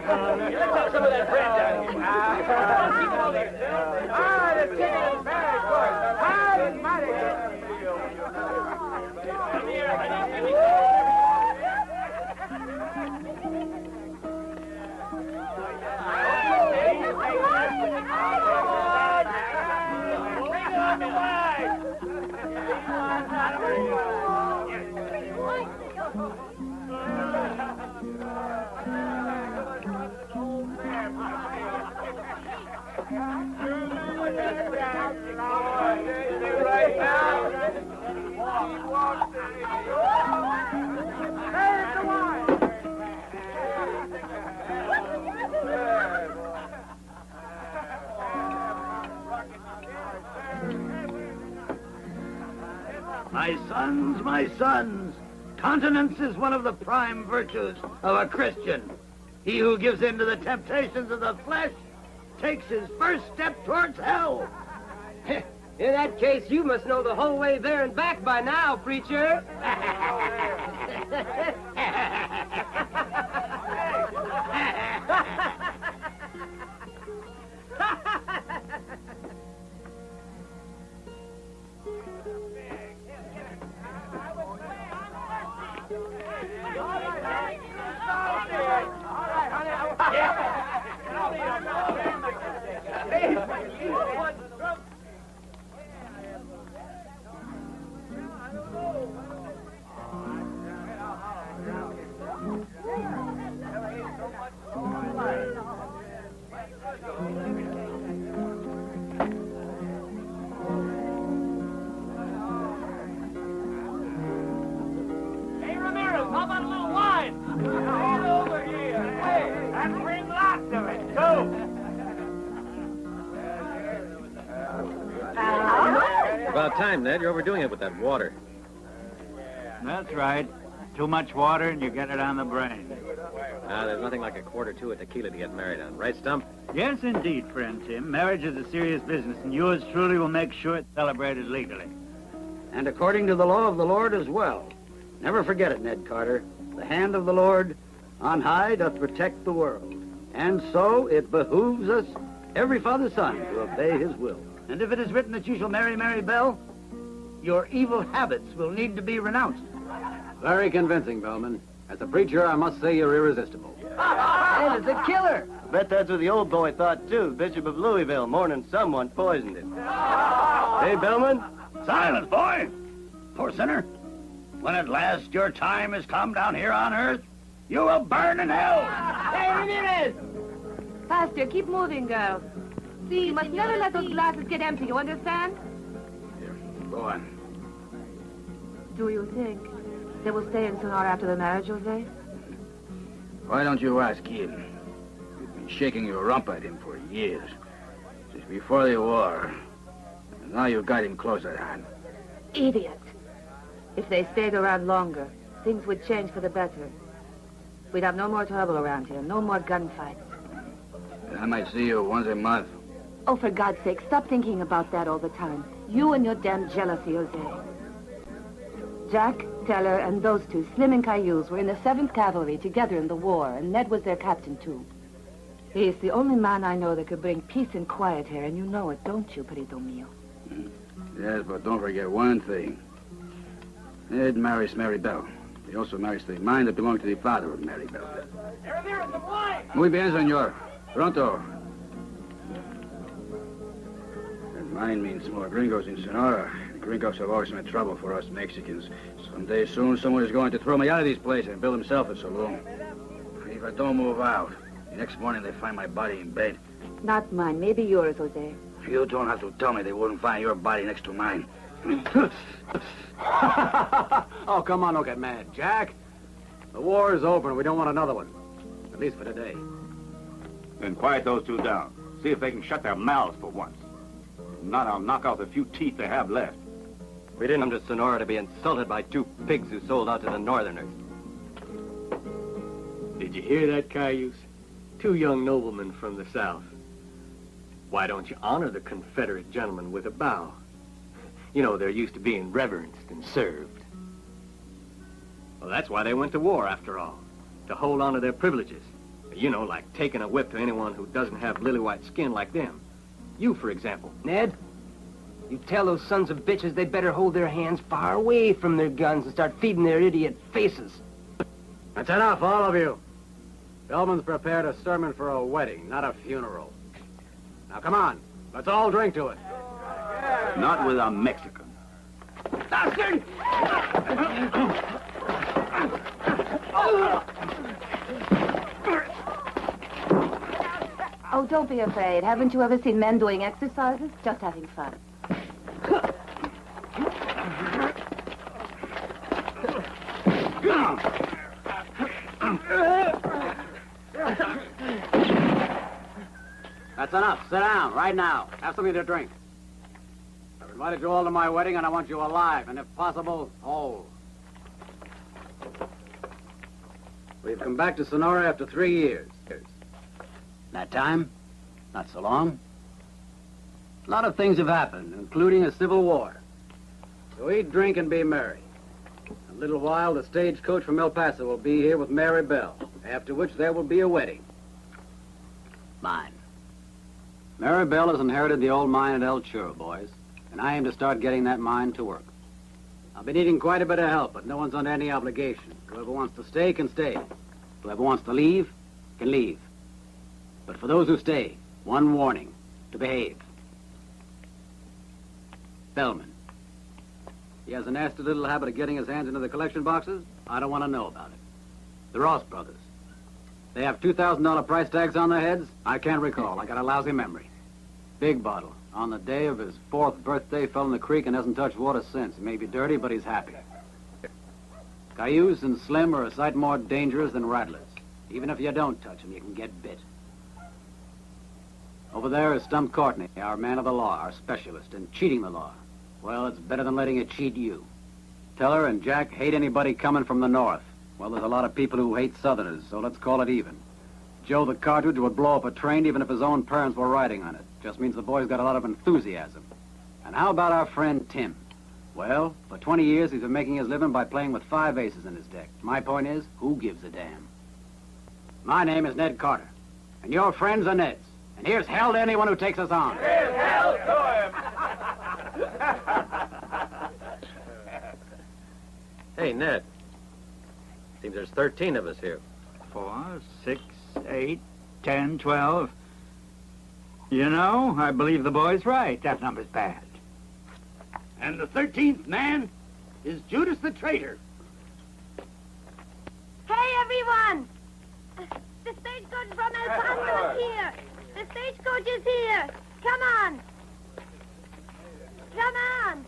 Let's some of that bread down here. Keep it over here. The chicken is very good. Mighty, mighty good. Come here, honey. My sons, continence is one of the prime virtues of a Christian. He who gives in to the temptations of the flesh takes his first step towards hell. In that case, you must know the whole way there and back by now, preacher. About time, Ned. You're overdoing it with that water. That's right. Too much water and you get it on the brain. There's nothing like a quart or two of tequila to get married on. Right, Stump? Yes, indeed, friend Tim. Marriage is a serious business, and yours truly will make sure it's celebrated legally. And according to the law of the Lord as well. Never forget it, Ned Carter. The hand of the Lord on high doth protect the world. And so it behooves us, every father's son, to obey his will. And if it is written that you shall marry Mary Bell, your evil habits will need to be renounced. Very convincing, Bellman. As a preacher, I must say you're irresistible. That is a killer. I bet that's what the old boy thought, too. Bishop of Louisville, mourning someone poisoned him. Hey, Bellman? Silence, boy! Poor sinner. When at last your time has come down here on earth, you will burn in hell. Hey, Ramirez! Faster, keep moving, girls. See, you must never let those glasses get empty, you understand? Here, go on. Do you think they will stay in Sonora after the marriage, Jose? Why don't you ask him? You've been shaking your rump at him for years. Since before the war. And now you've got him close at hand. Idiot. If they stayed around longer, things would change for the better. We'd have no more trouble around here, no more gunfights. And I might see you once a month. Oh, for God's sake, stop thinking about that all the time. You and your damn jealousy, Jose. Jack, Teller, and those two, Slim and Cayuse, were in the 7th Cavalry together in the war, and Ned was their captain, too. He's the only man I know that could bring peace and quiet here, and you know it, don't you, Perito Mio? Yes, but don't forget one thing. Ned marries Mary Bell. He also marries the mine that belonged to the father of Mary Bell. Muy bien, senor. Pronto. That mine means more gringos in Sonora. The gringos have always meant trouble for us Mexicans. Someday soon, someone is going to throw me out of these places and build himself a saloon. If I don't move out, the next morning they find my body in bed. Not mine, maybe yours, Jose. You don't have to tell me they wouldn't find your body next to mine. Oh, come on, don't get mad, Jack. The war is over and we don't want another one. At least for today. Then quiet those two down. See if they can shut their mouths for once. If not, I'll knock out the few teeth they have left. We didn't come to Sonora to be insulted by two pigs who sold out to the Northerners. Did you hear that, Cayuse? Two young noblemen from the South. Why don't you honor the Confederate gentleman with a bow? You know, they're used to being reverenced and served. Well, that's why they went to war, after all. To hold on to their privileges. You know, like taking a whip to anyone who doesn't have lily-white skin like them. You, for example. Ned, you tell those sons of bitches they better hold their hands far away from their guns and start feeding their idiot faces. That's enough, all of you. Bellman's prepared a sermon for a wedding, not a funeral. Now, come on. Let's all drink to it. Not with a Mexican. Bastard! Oh, don't be afraid. Haven't you ever seen men doing exercises? Just having fun. That's enough. Sit down, right now. Have something to drink. I've invited you all to my wedding, and I want you alive, and if possible, whole. We've come back to Sonora after 3 years. That time? Not so long. A lot of things have happened, including a civil war. So eat, drink, and be merry. In a little while, the stagecoach from El Paso will be here with Mary Bell, after which there will be a wedding. Mine. Mary Bell has inherited the old mine at El Churro, boys, and I aim to start getting that mine to work. I'll be needing quite a bit of help, but no one's under any obligation. Whoever wants to stay can stay. Whoever wants to leave can leave. But for those who stay, one warning, to behave. Bellman. He has a nasty little habit of getting his hands into the collection boxes. I don't want to know about it. The Ross brothers. They have $2,000 price tags on their heads? I can't recall. I got a lousy memory. Big Bottle. On the day of his 4th birthday, fell in the creek and hasn't touched water since. He may be dirty, but he's happy. Cayuse and Slim are a sight more dangerous than rattlers. Even if you don't touch them, you can get bit. Over there is Stump Courtney, our man of the law, our specialist in cheating the law. Well, it's better than letting it cheat you. Teller and Jack hate anybody coming from the north. Well, there's a lot of people who hate Southerners, so let's call it even. Joe the Cartridge would blow up a train even if his own parents were riding on it. Just means the boy's got a lot of enthusiasm. And how about our friend Tim? Well, for 20 years he's been making his living by playing with 5 aces in his deck. My point is, who gives a damn? My name is Ned Carter, and your friends are Ned's. And here's hell to anyone who takes us on. Here's hell to Hey, Ned. Seems there's 13 of us here. 4, 6, 8, 10, 12. You know, I believe the boy's right. That number's bad. And the 13th man is Judas the traitor. Hey, everyone! The stagecoach from El Paso is here. The stagecoach is here. Come on. Come on.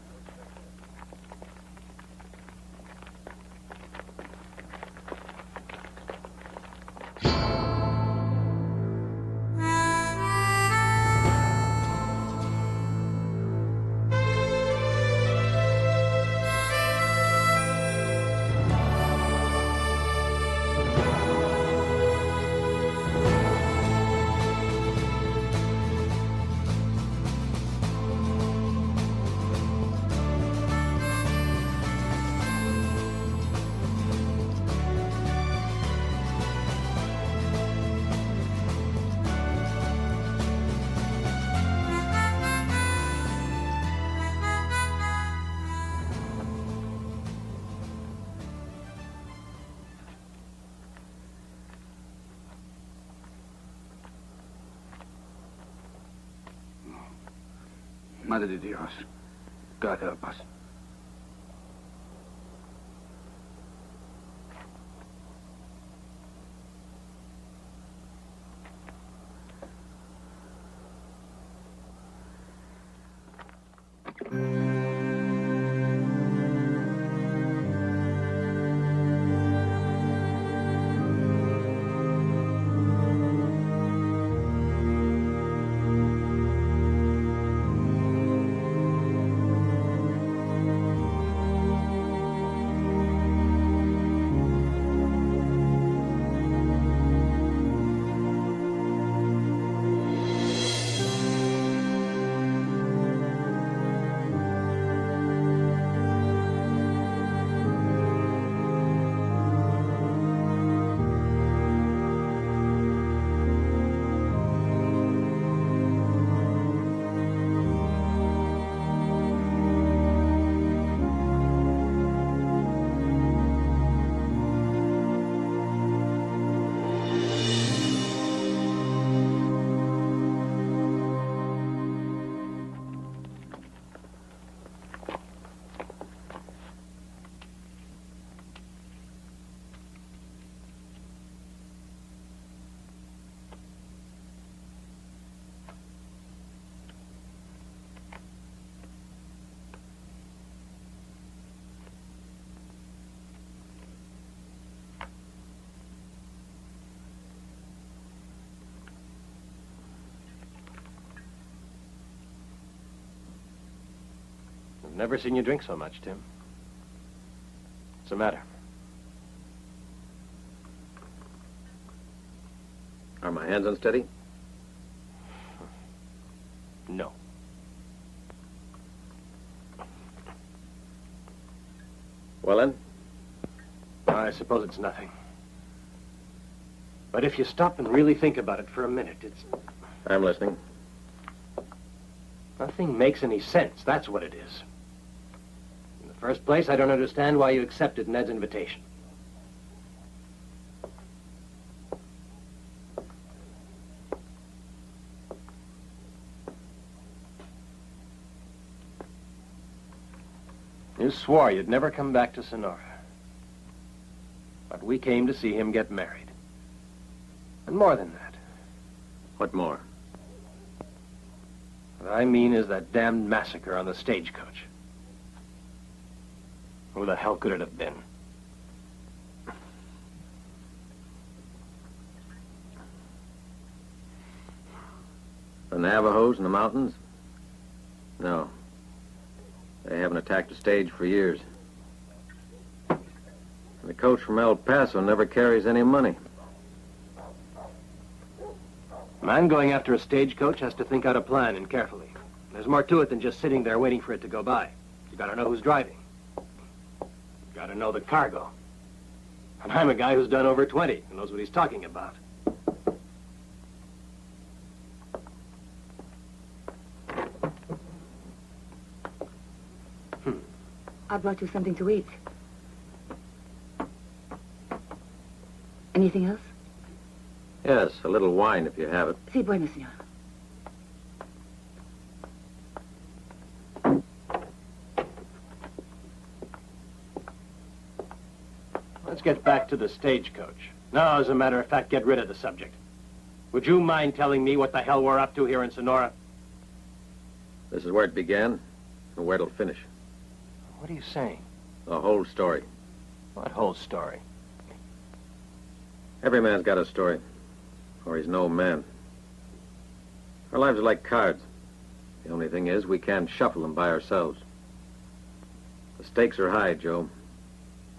Madre de Dios. God help us. Never seen you drink so much, Tim. What's the matter? Are my hands unsteady? No. Well, then? I suppose it's nothing. But if you stop and really think about it for a minute, it's... I'm listening. Nothing makes any sense, that's what it is. In the first place, I don't understand why you accepted Ned's invitation. You swore you'd never come back to Sonora. But we came to see him get married. And more than that. What more? What I mean is that damned massacre on the stagecoach. Who the hell could it have been? The Navajos in the mountains? No. They haven't attacked a stage for years. And the coach from El Paso never carries any money. A man going after a stagecoach has to think out a plan, and carefully. There's more to it than just sitting there waiting for it to go by. You gotta know who's driving. You gotta know the cargo. And I'm a guy who's done over 20 and knows what he's talking about. I brought you something to eat. Anything else? Yes, a little wine if you have it. Si, bueno, senor. Let's get back to the stagecoach. No, as a matter of fact, get rid of the subject. Would you mind telling me what the hell we're up to here in Sonora? This is where it began and where it'll finish. What are you saying? The whole story. What whole story? Every man's got a story, or he's no man. Our lives are like cards. The only thing is, we can't shuffle them by ourselves. The stakes are high, Joe,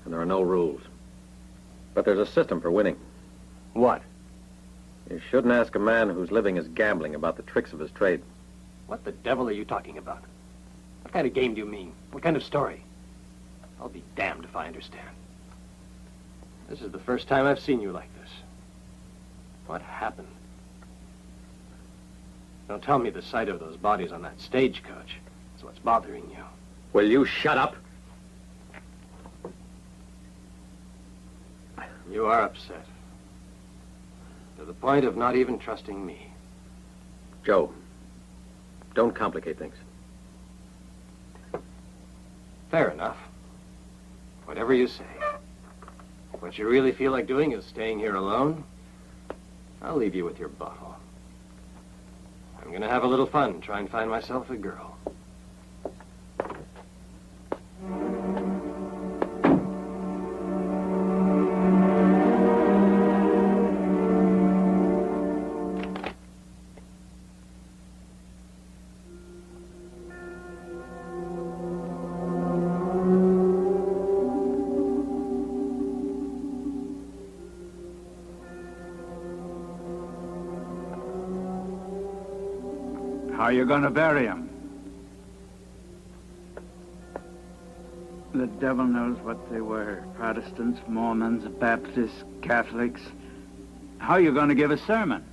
and there are no rules. But there's a system for winning. What? You shouldn't ask a man whose living is gambling about the tricks of his trade. What the devil are you talking about? What kind of game do you mean? What kind of story? I'll be damned if I understand. This is the first time I've seen you like this. What happened? Don't tell me the sight of those bodies on that stagecoach is what's bothering you. Will you shut up? You are upset. To the point of not even trusting me. Joe, don't complicate things. Fair enough. Whatever you say. What you really feel like doing is staying here alone. I'll leave you with your bottle. I'm gonna have a little fun and try and find myself a girl. How are you going to bury him? The devil knows what they were. Protestants, Mormons, Baptists, Catholics. How are you going to give a sermon?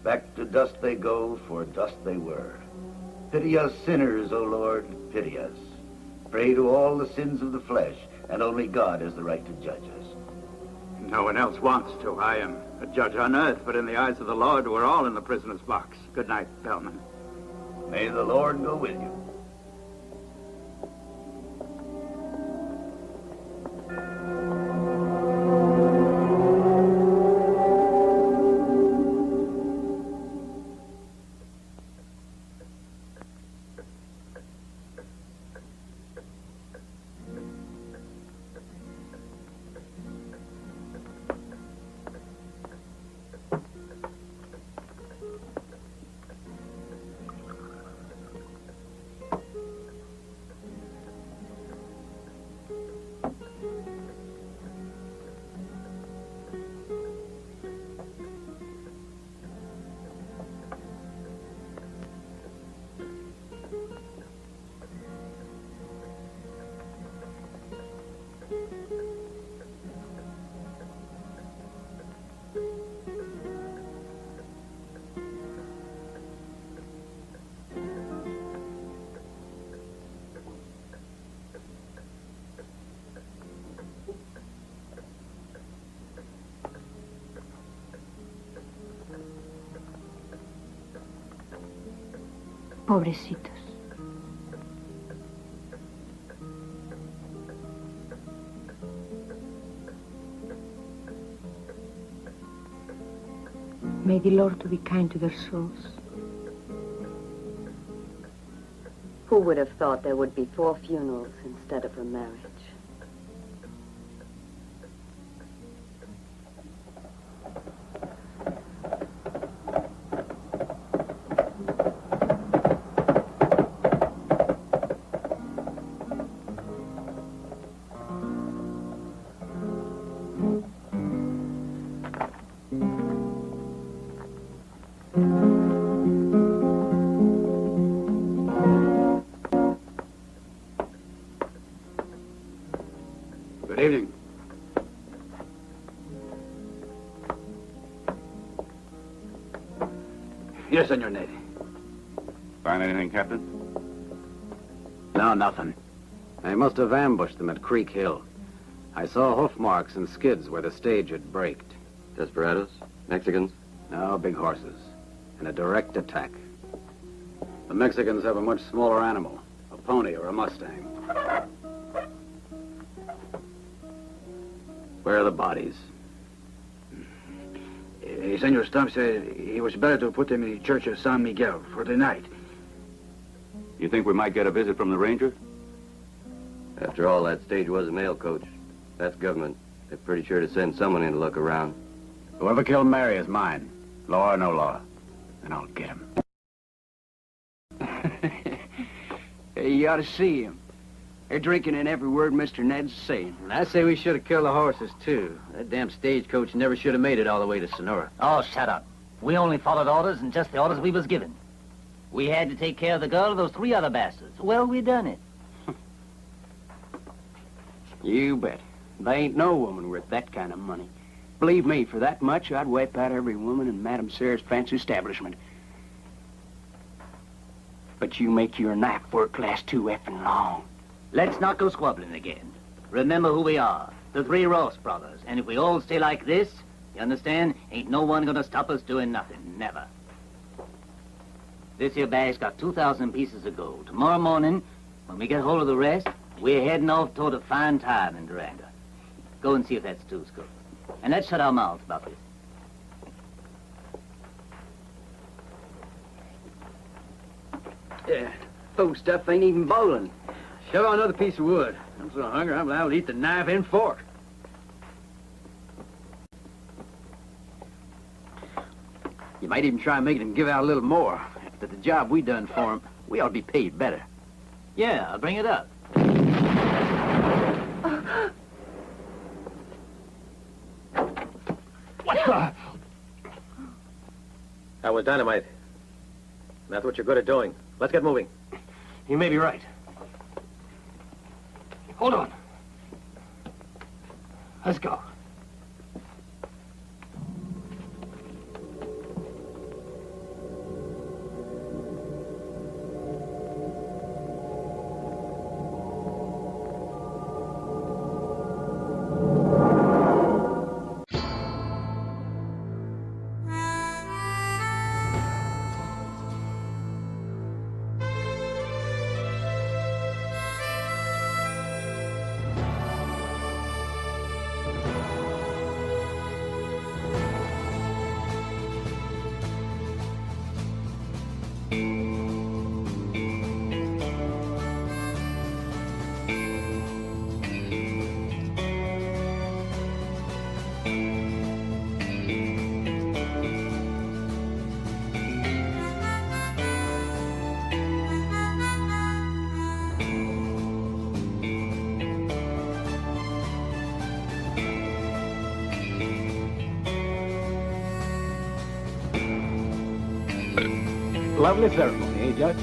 Back to dust they go, for dust they were. Pity us sinners, O Lord, pity us. Pray to all the sins of the flesh, and only God has the right to judge us. No one else wants to. I am a judge on earth, but in the eyes of the Lord, we're all in the prisoner's box. Good night, Bellman. May the Lord go with you. Pobrecitos. May the Lord be kind to their souls. Who would have thought there would be 4 funerals instead of a marriage? Good evening. Yes, Senor Ned. Find anything, Captain? No, nothing. They must have ambushed them at Creek Hill. I saw hoof marks and skids where the stage had braked. Desperados? Mexicans? No, big horses. And a direct attack. The Mexicans have a much smaller animal, a pony or a Mustang. Where are the bodies? Senor Stump said it was better to put them in the church of San Miguel for the night. You think we might get a visit from the ranger? After all, that stage was a mail coach. That's government. They're pretty sure to send someone in to look around. Whoever killed Mary is mine. Law or no law. And I'll get him. Hey, you ought to see him. They're drinking in every word Mr. Ned's saying. And I say we should have killed the horses, too. That damn stagecoach never should have made it all the way to Sonora. Oh, shut up. We only followed orders and just the orders we was given. We had to take care of the girl and those 3 other bastards. Well, we done it. You bet. There ain't no woman worth that kind of money. Believe me, for that much, I'd wipe out every woman in Madame Sarah's fancy establishment. But you make your knife work last too effing long. Let's not go squabbling again. Remember who we are, the 3 Ross brothers. And if we all stay like this, you understand, ain't no one gonna stop us doing nothing. Never. This here bag's got 2,000 pieces of gold. Tomorrow morning, when we get hold of the rest, we're heading off toward a fine time in Durango. Go and see if that stew's cooked. And let's shut our mouths about this. Yeah, food stuff ain't even boiling. Shove on another piece of wood. I'm so hungry I'm liable to eat the knife and fork. You might even try making him give out a little more. After the job we done for him, we ought to be paid better. Yeah, I'll bring it up. What the? That was dynamite. That's what you're good at doing. Let's get moving. You may be right. Hold on. Let's go. Lovely ceremony, eh, Judge?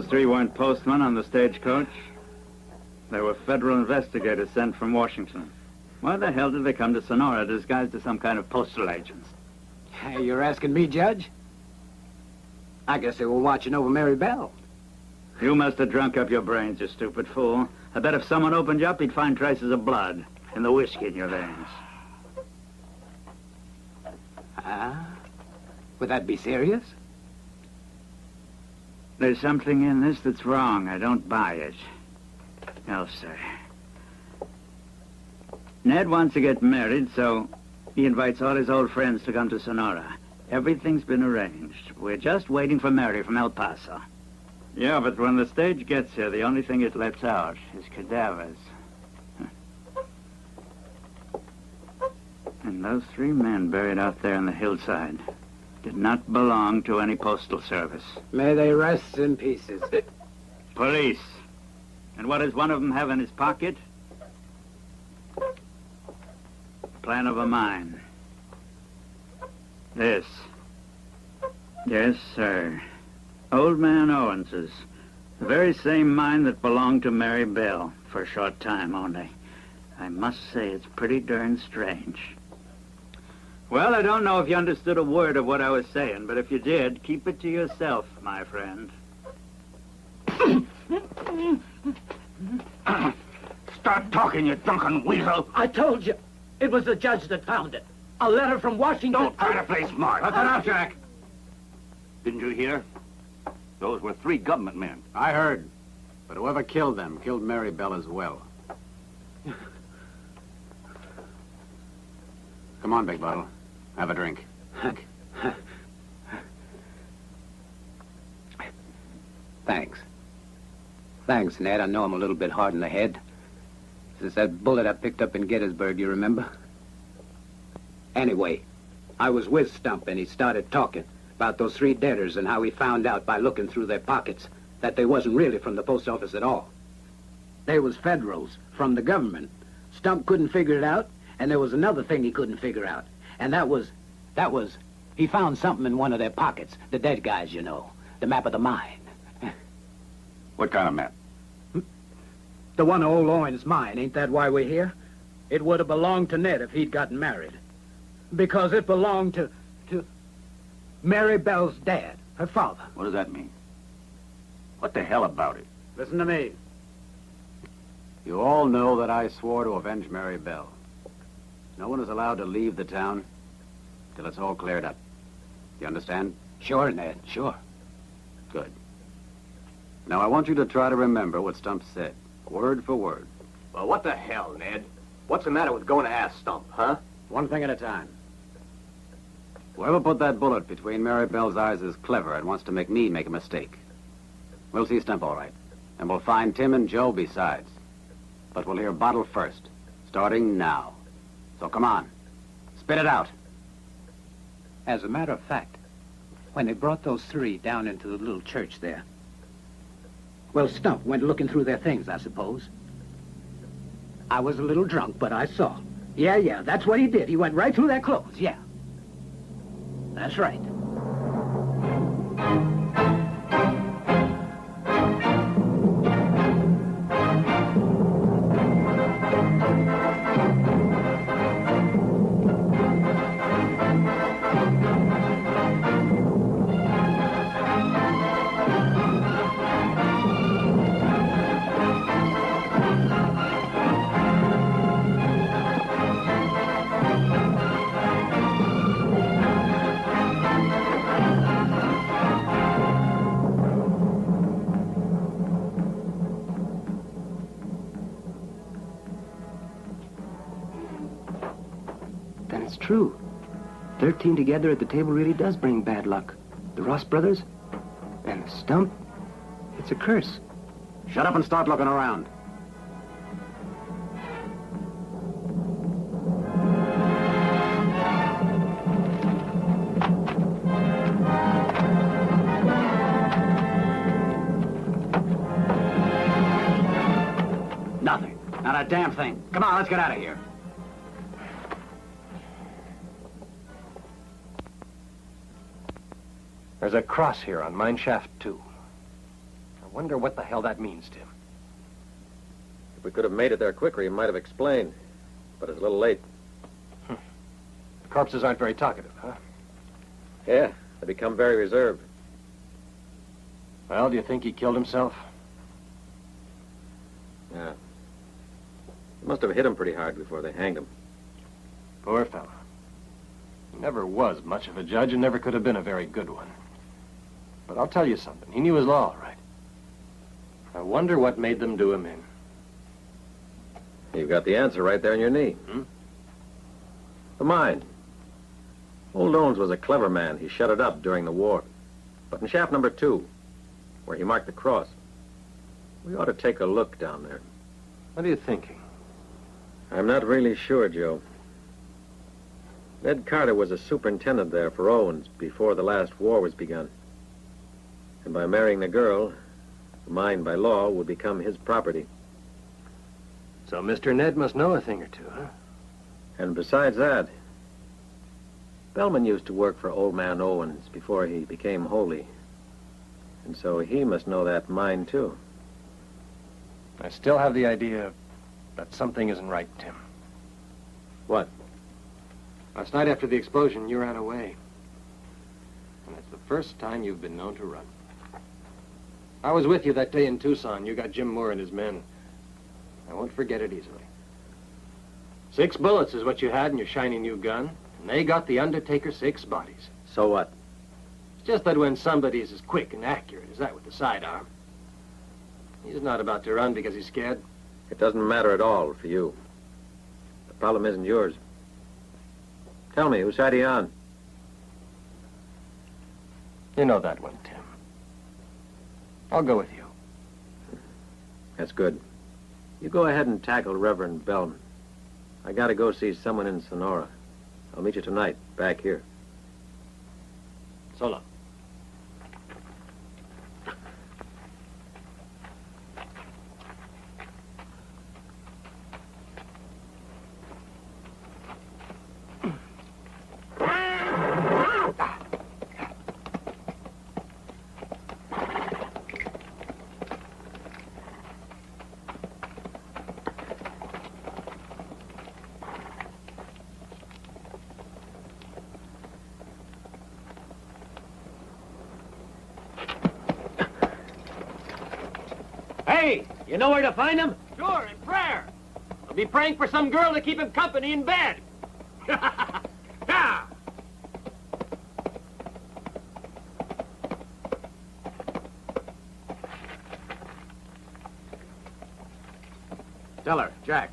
three weren't postmen on the stagecoach. They were federal investigators sent from Washington. Why the hell did they come to Sonora disguised as some kind of postal agents? Hey, you're asking me, Judge? I guess they were watching over Mary Bell. You must have drunk up your brains, you stupid fool. I bet if someone opened you up, he'd find traces of blood in the whiskey in your veins. Ah? Would that be serious? There's something in this that's wrong. I don't buy it. No, sir. Ned wants to get married, so he invites all his old friends to come to Sonora. Everything's been arranged. We're just waiting for Mary from El Paso. Yeah, but when the stage gets here, the only thing it lets out is cadavers. And those three men buried out there on the hillside did not belong to any postal service. May they rest in pieces. Police. And what does one of them have in his pocket? Plan of a mine. This. Yes, sir. Old Man Owens's. The very same mine that belonged to Mary Bell, for a short time only. I must say it's pretty darn strange. Well, I don't know if you understood a word of what I was saying, but if you did, keep it to yourself, my friend. Start talking, you drunken weasel. I told you. It was the judge that found it. A letter from Washington. Don't try to play smart. Cut that out, Jack. Didn't you hear? Those were three government men. I heard. But whoever killed them killed Mary Bell as well. Come on, Big Bottle. Have a drink. Thanks. Thanks, Ned. I know I'm a little bit hard in the head. Since that bullet I picked up in Gettysburg, you remember? Anyway, I was with Stump and he started talking about those three debtors and how he found out by looking through their pockets that they wasn't really from the post office at all. They was Federals from the government. Stump couldn't figure it out, and there was another thing he couldn't figure out. And that was, he found something in one of their pockets. The dead guys, you know. The map of the mine. What kind of map? The one of old Owen's mine. Ain't that why we're here? It would have belonged to Ned if he'd gotten married. Because it belonged to Mary Bell's dad, her father. What does that mean? What the hell about it? Listen to me. You all know that I swore to avenge Mary Bell. No one is allowed to leave the town till it's all cleared up. You understand? Sure, Ned, sure. Good. Now, I want you to try to remember what Stump said, word for word. Well, what the hell, Ned? What's the matter with going to ask Stump, huh? One thing at a time. Whoever put that bullet between Mary Bell's eyes is clever and wants to make me make a mistake. We'll see Stump all right. And we'll find Tim and Joe besides. But we'll hear Bottle first, starting now. So come on. Spit it out. As a matter of fact, when they brought those three down into the little church there, well, Stump went looking through their things, I suppose. I was a little drunk, but I saw. Yeah, that's what he did. He went right through their clothes, yeah. That's right. Then it's true. 13 together at the table really does bring bad luck. The Ross brothers and the Stump, it's a curse. Shut up and start looking around. Nothing. Not a damn thing. Come on, let's get out of here. There's a cross here on mine shaft 2. wonder what the hell that means, Tim. If we could have made it there quicker, he might have explained. But it's a little late. The corpses aren't very talkative, huh? Yeah, they become very reserved. Well, do you think he killed himself? Yeah. They must have hit him pretty hard before they hanged him. Poor fellow. He never was much of a judge and never could have been a very good one. But I'll tell you something. He knew his law, all right. I wonder what made them do him in. You've got the answer right there in your knee. The mine. Old Owens was a clever man. He shut it up during the war. But in shaft number 2, where he marked the cross, we ought to take a look down there. What are you thinking? I'm not really sure, Joe. Ned Carter was a superintendent there for Owens before the last war was begun. And by marrying the girl, the mine by law would become his property. So Mr. Ned must know a thing or two, huh? And besides that, Bellman used to work for Old Man Owens before he became holy. And so he must know that mine, too. I still have the idea that something isn't right, Tim. What? Last night after the explosion, you ran away. And it's the first time you've been known to run. I was with you that day in Tucson. You got Jim Moore and his men. I won't forget it easily. 6 bullets is what you had in your shiny new gun, and they got the Undertaker 6 bodies. So what? It's just that when somebody is as quick and accurate as that with the sidearm, he's not about to run because he's scared. It doesn't matter at all for you. The problem isn't yours. Tell me, whose side are you on? You know that one, Tim. I'll go with you. That's good. You go ahead and tackle Reverend Bellman. I gotta go see someone in Sonora. I'll meet you tonight, back here. So long. Hey, you know where to find him? Sure, in prayer. I'll be praying for some girl to keep him company in bed. Yeah. Tell her, Jack.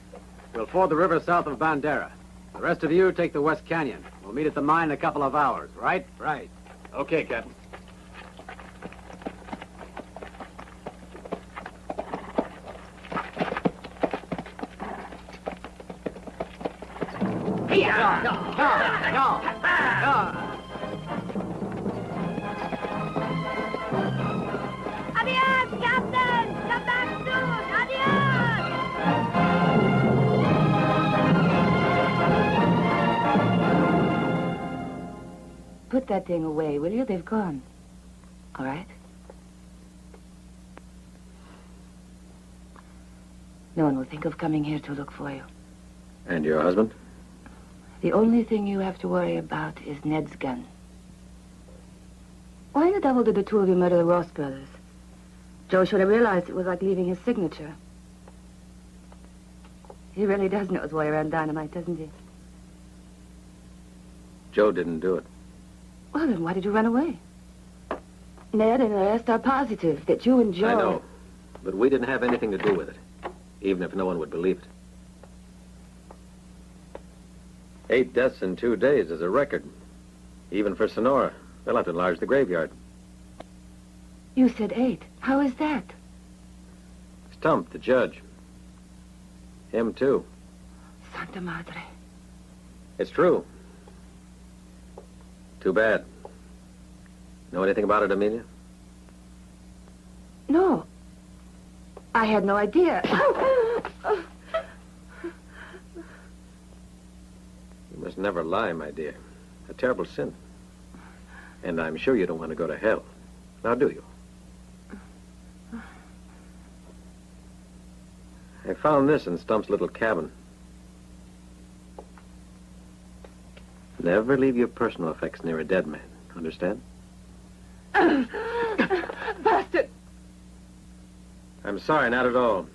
We'll ford the river south of Bandera. The rest of you take the West Canyon. We'll meet at the mine in a couple of hours, right? Right. Okay, Captain. Adios, Captain! Come back soon! Adios! Put that thing away, will you? They've gone. All right? No one will think of coming here to look for you. And your husband? The only thing you have to worry about is Ned's gun. Why in the devil did the two of you murder the Ross brothers? Joe should have realized it was like leaving his signature. He really does know his way around dynamite, doesn't he? Joe didn't do it. Well, then why did you run away? Ned and the rest are positive that you and Joe... I know, but we didn't have anything to do with it, even if no one would believe it. 8 deaths in 2 days is a record. Even for Sonora. They'll have to enlarge the graveyard. You said 8. How is that? Stump, the judge. Him, too. Santa Madre. It's true. Too bad. Know anything about it, Amelia? No. I had no idea. You must never lie, my dear. A terrible sin. And I'm sure you don't want to go to hell. Now, do you? I found this in Stump's little cabin. Never leave your personal effects near a dead man. Understand? Bastard! I'm sorry, not at all.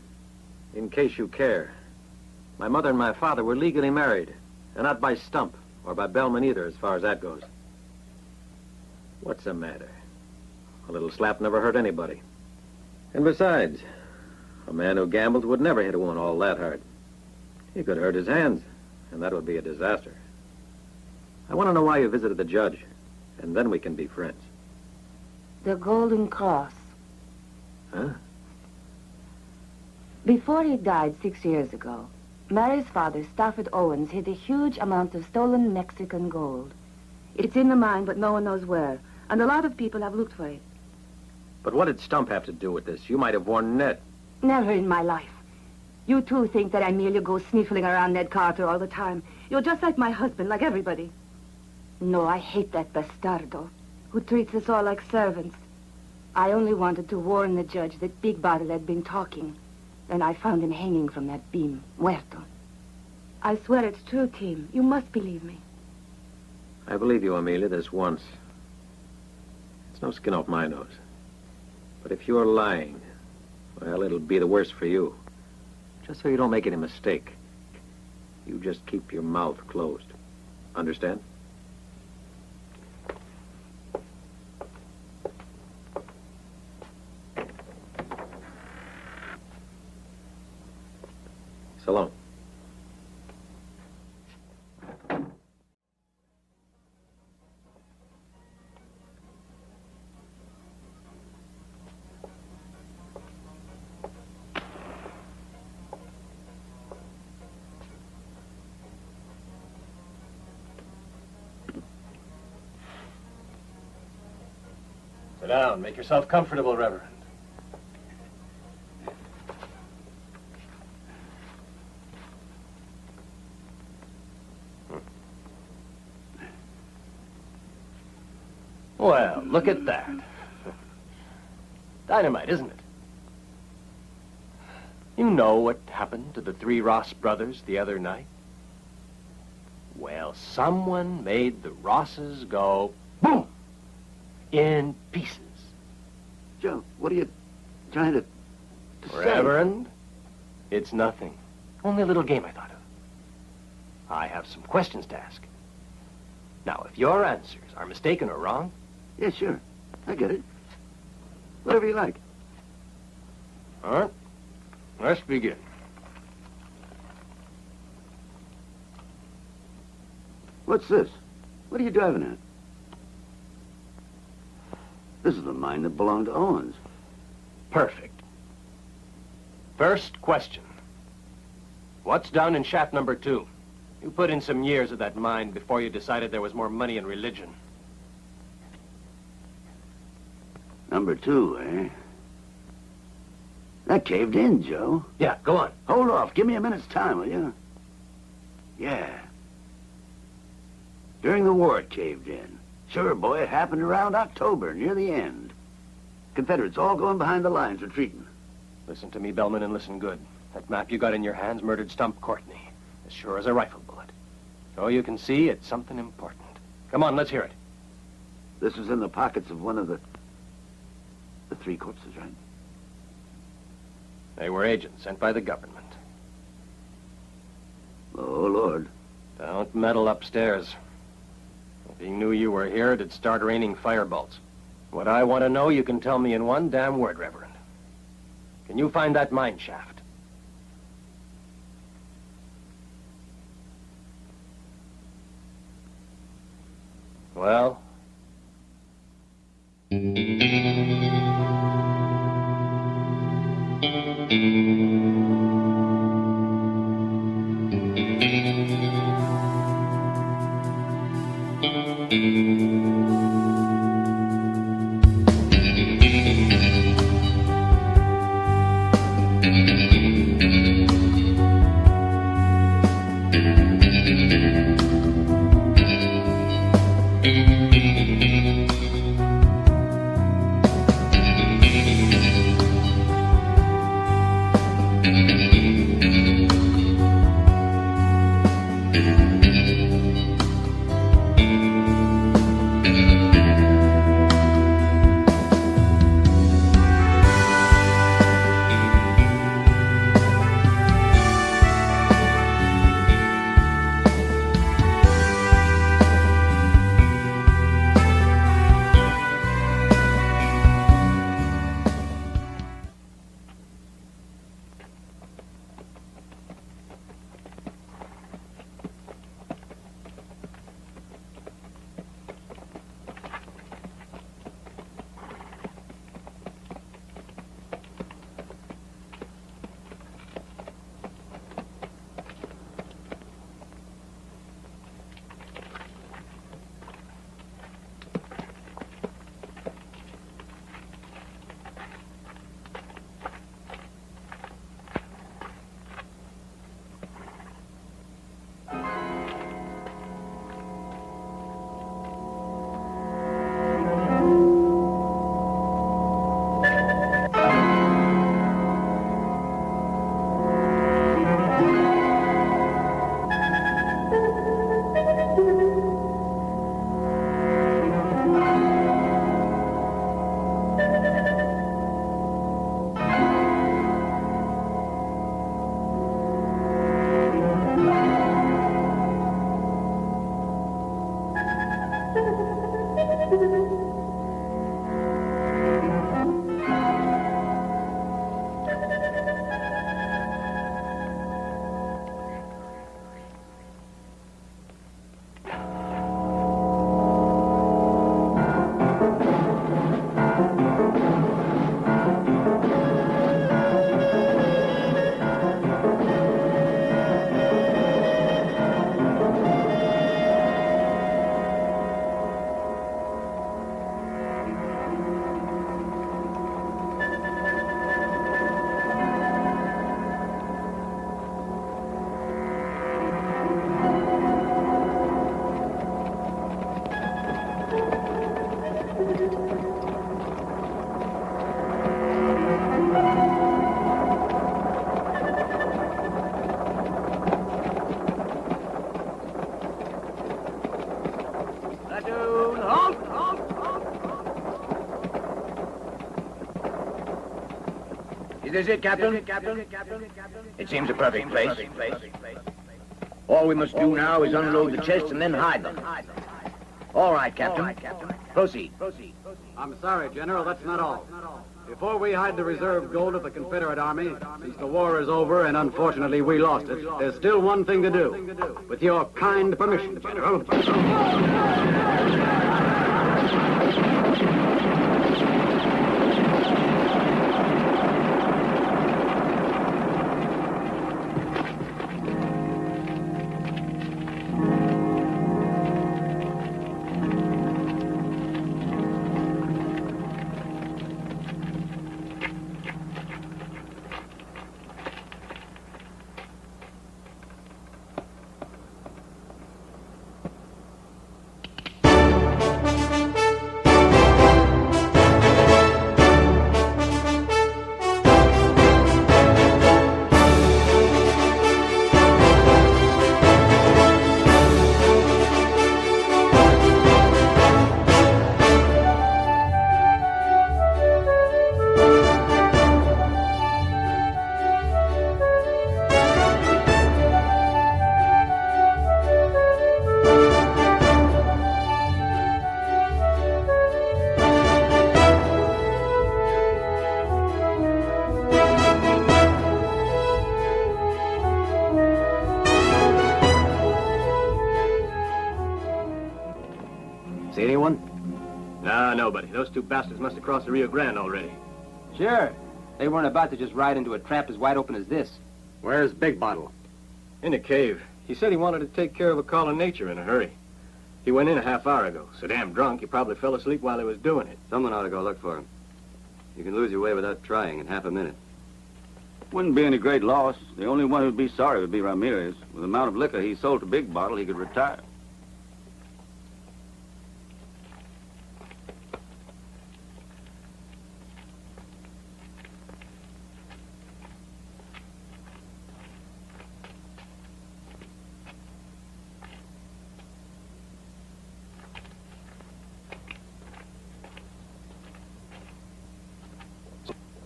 In case you care. My mother and my father were legally married, and not by Stump, or by Bellman either, as far as that goes. What's the matter? A little slap never hurt anybody. And besides, a man who gambles would never hit a woman all that hard. He could hurt his hands, and that would be a disaster. I want to know why you visited the judge, and then we can be friends. The Golden Cross. Huh? Before he died 6 years ago, Mary's father, Stafford Owens, hid a huge amount of stolen Mexican gold. It's in the mine, but no one knows where, and a lot of people have looked for it. But what did Stump have to do with this? You might have warned Ned. Never in my life. You too think that I merely go sniffling around Ned Carter all the time. You're just like my husband, like everybody. No, I hate that bastardo, who treats us all like servants. I only wanted to warn the judge that Big Bottle had been talking. And I found him hanging from that beam, muerto. I swear it's true, Tim. You must believe me. I believe you, Amelia, this once. It's no skin off my nose. But if you're lying, well, it'll be the worse for you. Just so you don't make any mistake. You just keep your mouth closed. Understand? So long. Sit down. Make yourself comfortable, Reverend. Well, look at that. Dynamite, isn't it? You know what happened to the 3 Ross brothers the other night? Well, someone made the Rosses go boom in pieces. Joe, what are you trying to say? Reverend, it's nothing. Only a little game I thought of. I have some questions to ask. Now, if your answers are mistaken or wrong... Yeah, sure. I get it. Whatever you like. All right. Let's begin. What's this? What are you driving at? This is the mine that belonged to Owens. Perfect. First question. What's down in shaft number 2? You put in some years of that mine before you decided there was more money in religion. Number 2, eh? That caved in, Joe. Yeah, go on. Hold off. Give me a minute's time, will you? Yeah. During the war, it caved in. Sure, boy, it happened around October, near the end. Confederates all going behind the lines, retreating. Listen to me, Bellman, and listen good. That map you got in your hands murdered Stump Courtney, as sure as a rifle bullet. So you can see it's something important. Come on, let's hear it. This was in the pockets of one of the 3 corpses, right? They were agents sent by the government. Oh, Lord. Don't meddle upstairs. If he knew you were here, it'd start raining firebolts. What I want to know, you can tell me in one damn word, Reverend. Can you find that mine shaft? Well? Is this it, Captain? It seems a perfect place. All we must do now is unload the chests and then hide them. All right, Captain. Proceed. I'm sorry, General, that's not all. Before we hide the reserve gold of the Confederate Army, since the war is over and unfortunately we lost it, there's still one thing to do. With your kind permission, General. See anyone? Nah, nobody. Those two bastards must have crossed the Rio Grande already. Sure. They weren't about to just ride into a trap as wide open as this. Where's Big Bottle? In a cave. He said he wanted to take care of a call of nature in a hurry. He went in a half hour ago. So damn drunk, he probably fell asleep while he was doing it. Someone ought to go look for him. You can lose your way without trying in half a minute. Wouldn't be any great loss. The only one who'd be sorry would be Ramirez. With the amount of liquor he sold to Big Bottle, he could retire.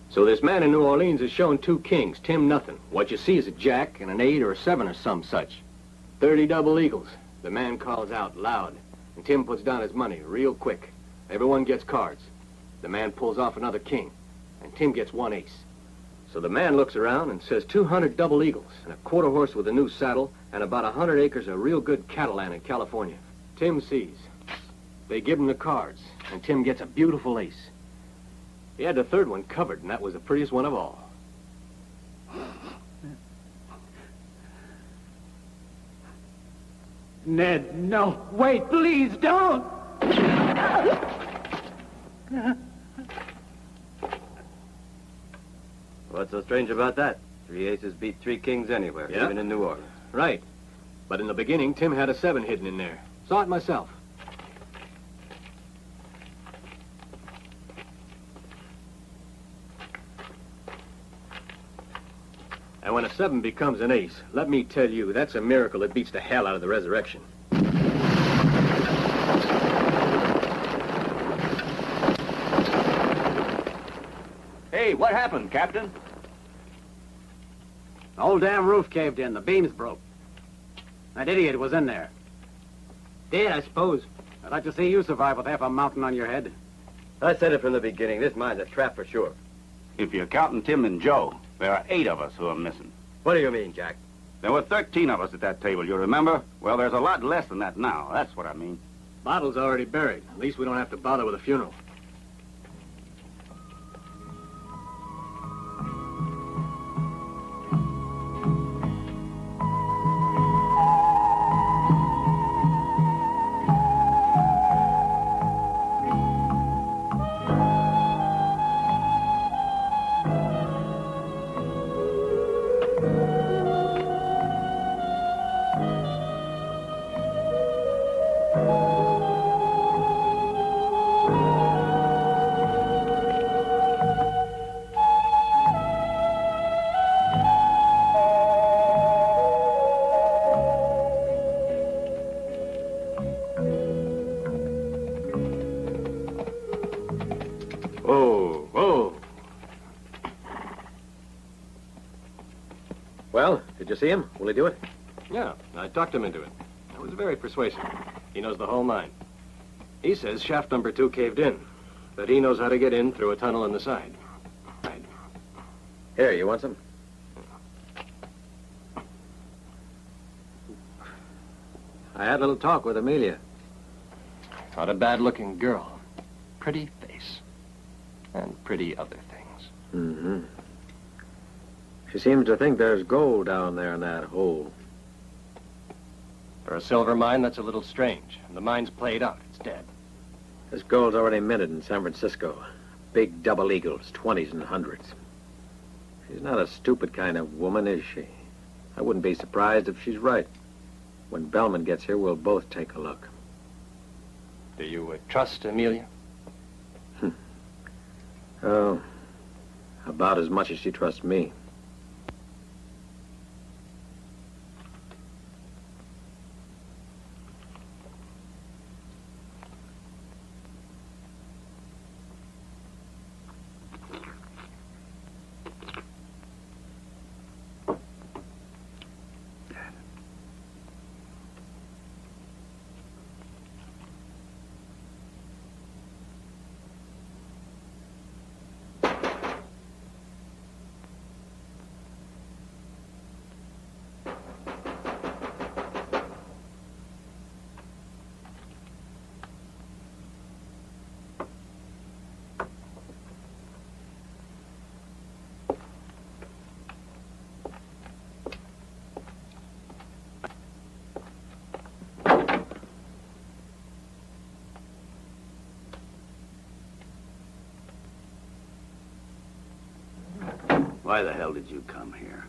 So this man in New Orleans has shown two kings, Tim nothing. What you see is a jack and an 8 or a 7 or some such. 30 double eagles. The man calls out loud, and Tim puts down his money real quick. Everyone gets cards. The man pulls off another king, and Tim gets 1 ace. So the man looks around and says 200 double eagles, and a quarter horse with a new saddle, and about 100 acres of real good cattle land in California. Tim sees. They give him the cards, and Tim gets a beautiful ace. He had the third one covered, and that was the prettiest one of all. Ned, no. Wait, please, don't! What's so strange about that? 3 aces beat 3 kings anywhere, Yeah. even in New Orleans. Right. But in the beginning, Tim had a 7 hidden in there. Saw it myself. And when a 7 becomes an ace, let me tell you, that's a miracle that beats the hell out of the resurrection. Hey, what happened, Captain? The whole damn roof caved in. The beams broke. That idiot was in there. Dead, I suppose. I'd like to see you survive with half a mountain on your head. I said it from the beginning. This mine's a trap for sure. If you're counting Tim and Joe, there are 8 of us who are missing. What do you mean, Jack? There were 13 of us at that table, you remember? Well, there's a lot less than that now. That's what I mean. Bottle's already buried. At least we don't have to bother with a funeral. Well, did you see him? Will he do it? Yeah, I talked him into it. It was very persuasive. He knows the whole mine. He says shaft number 2 caved in, but he knows how to get in through a tunnel in the side. Right. Here, you want some? I had a little talk with Amelia. Not a bad-looking girl. Pretty face. And pretty other things. Mm-hmm. She seems to think there's gold down there in that hole. For a silver mine, that's a little strange. The mine's played out. It's dead. This gold's already minted in San Francisco. Big double eagles, 20s and 100s. She's not a stupid kind of woman, is she? I wouldn't be surprised if she's right. When Bellman gets here, we'll both take a look. Do you trust Amelia? Oh, about as much as she trusts me. Why the hell did you come here?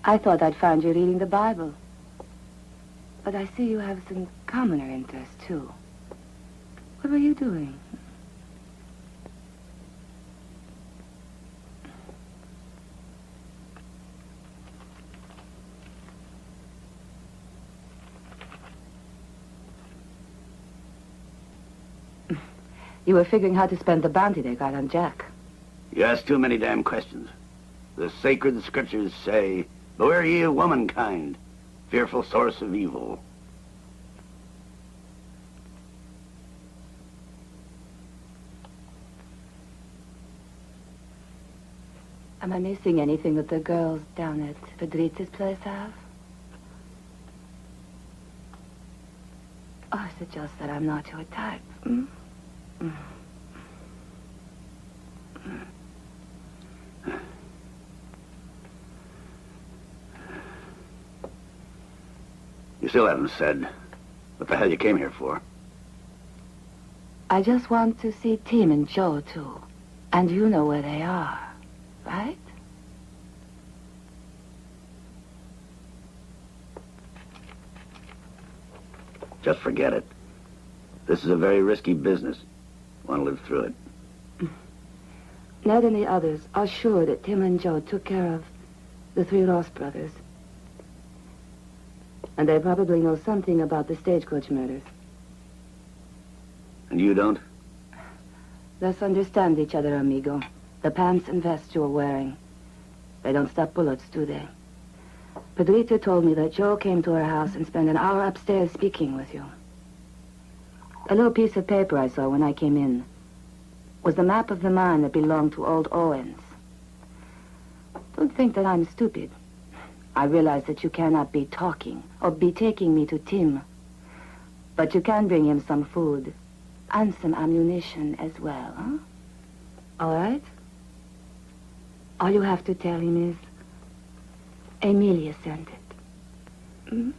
I thought I'd find you reading the Bible. But I see you have some commoner interests, too. What were you doing? You were figuring how to spend the bounty they got on Jack. You ask too many damn questions. The sacred scriptures say, "Beware ye of womankind, fearful source of evil." Am I missing anything that the girls down at Federica's place have? Or is it just that I'm not your type? Hmm? You still haven't said what the hell you came here for. I just want to see Tim and Joe, too. And you know where they are, right? Just forget it. This is a very risky business. Want to live through it. Ned and the others are sure that Tim and Joe took care of the 3 Ross brothers. And they probably know something about the stagecoach murders. And you don't? Let's understand each other, amigo. The pants and vests you're wearing, they don't stop bullets, do they? Pedrita told me that Joe came to her house and spent an hour upstairs speaking with you. A little piece of paper I saw when I came in was the map of the mine that belonged to old Owens. Don't think that I'm stupid. I realize that you cannot be talking or be taking me to Tim. But you can bring him some food and some ammunition as well, huh? All right? All you have to tell him is Amelia sent it. Hmm?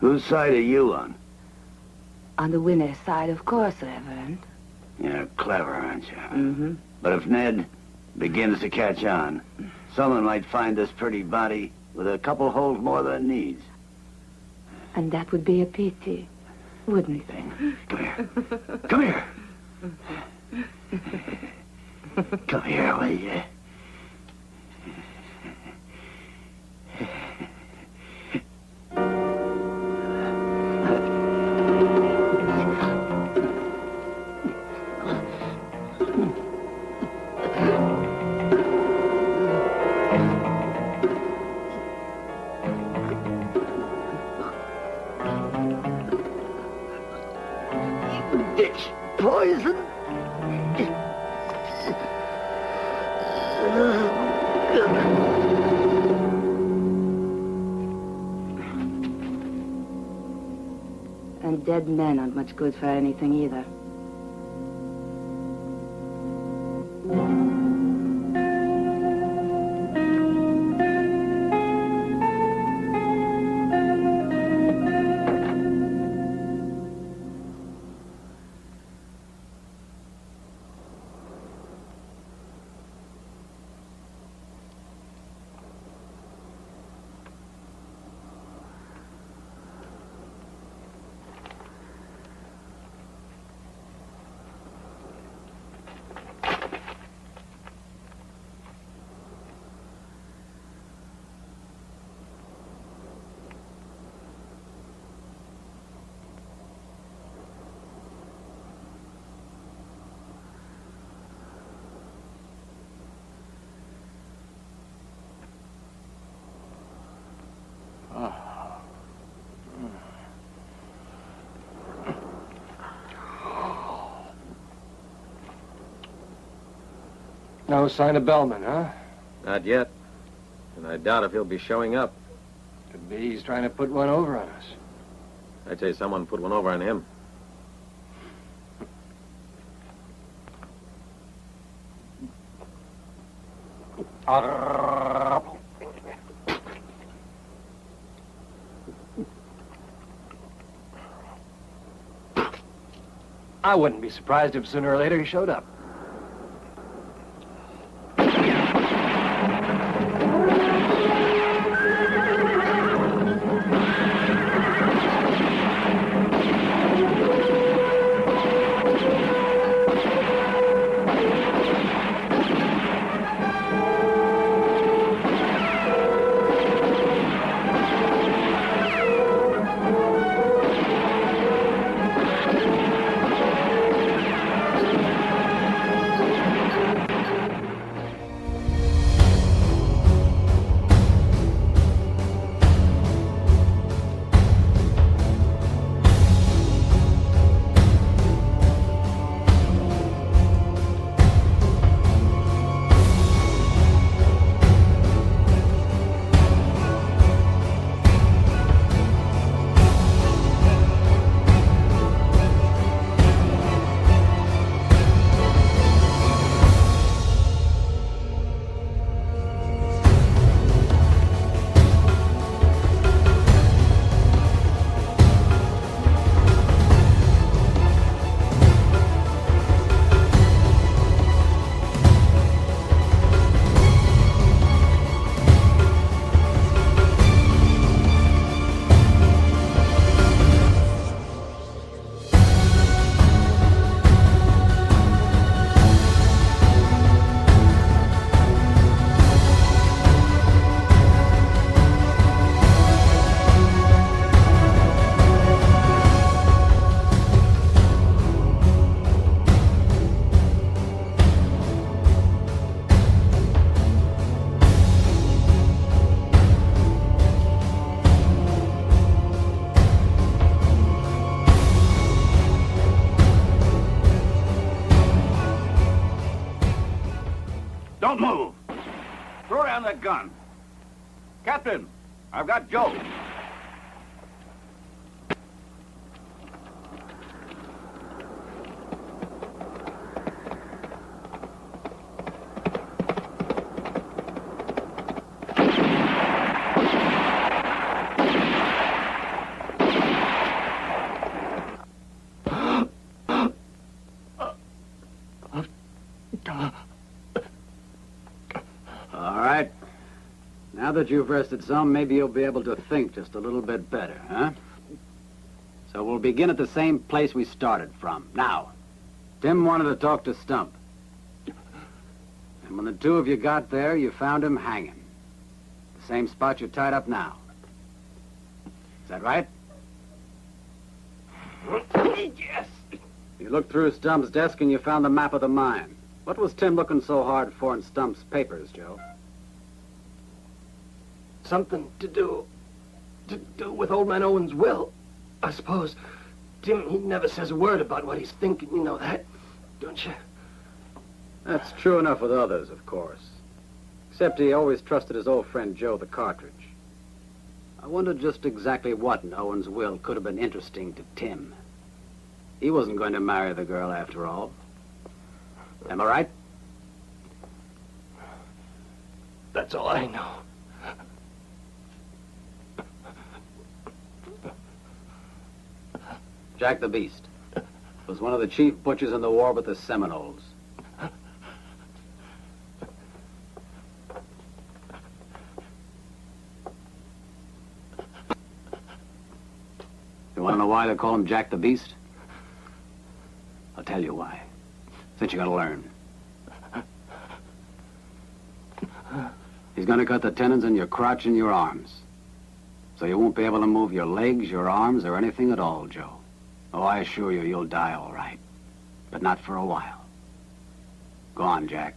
Whose side are you on? On the winner's side, of course, Reverend. You're clever, aren't you? Mm-hmm. But if Ned begins to catch on, someone might find this pretty body with a couple holes more than it needs. And that would be a pity, wouldn't it? Come here. Come here. Come here, will you? It's poison. And dead men aren't much good for anything either. No sign of Bellman, huh? Not yet. And I doubt if he'll be showing up. Could be he's trying to put one over on us. I'd say someone put one over on him. I wouldn't be surprised if sooner or later he showed up. Don't move. Throw down that gun. Captain, I've got Joe. that you've rested some, maybe you'll be able to think just a little bit better, huh? So we'll begin at the same place we started from. Now, Tim wanted to talk to Stump. And when the two of you got there, you found him hanging. The same spot you're tied up now. Is that right? Yes. You looked through Stump's desk and you found the map of the mine. What was Tim looking so hard for in Stump's papers, Joe? Something to do with Old Man Owen's will, I suppose. Tim, he never says a word about what he's thinking, you know that, don't you? That's true enough with others, of course. Except he always trusted his old friend Joe the Cartridge. I wondered just exactly what in Owen's will could have been interesting to Tim. He wasn't going to marry the girl after all. Am I right? That's all I know. Jack the Beast was one of the chief butchers in the war with the Seminoles. You want to know why they call him Jack the Beast? I'll tell you why. Since you're going to learn. He's going to cut the tendons in your crotch and your arms. So you won't be able to move your legs, your arms, or anything at all, Joe. Oh, I assure you, you'll die all right. But not for a while. Go on, Jack.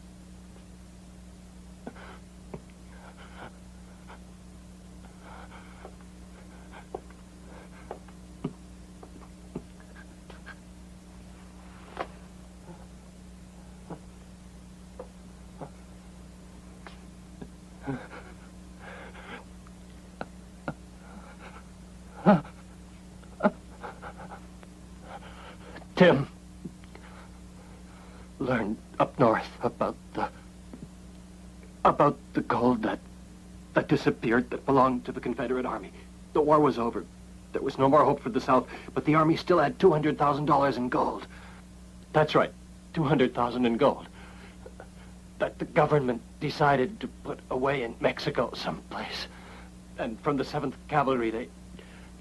Tim learned up north about the gold that disappeared that belonged to the Confederate Army. The war was over. There was no more hope for the South, but the Army still had $200,000 in gold. That's right, $200,000 in gold. That the government decided to put away in Mexico someplace. And from the 7th Cavalry, they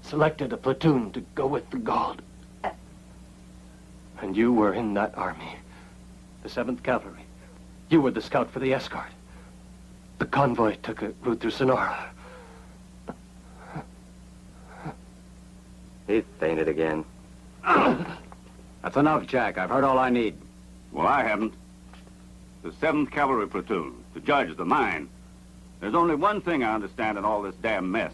selected a platoon to go with the gold. And you were in that army, the 7th Cavalry. You were the scout for the escort. The convoy took a route through Sonora. He fainted again. That's enough, Jack. I've heard all I need. Well, I haven't. The 7th Cavalry Platoon, the judge, the mine. There's only one thing I understand in all this damn mess.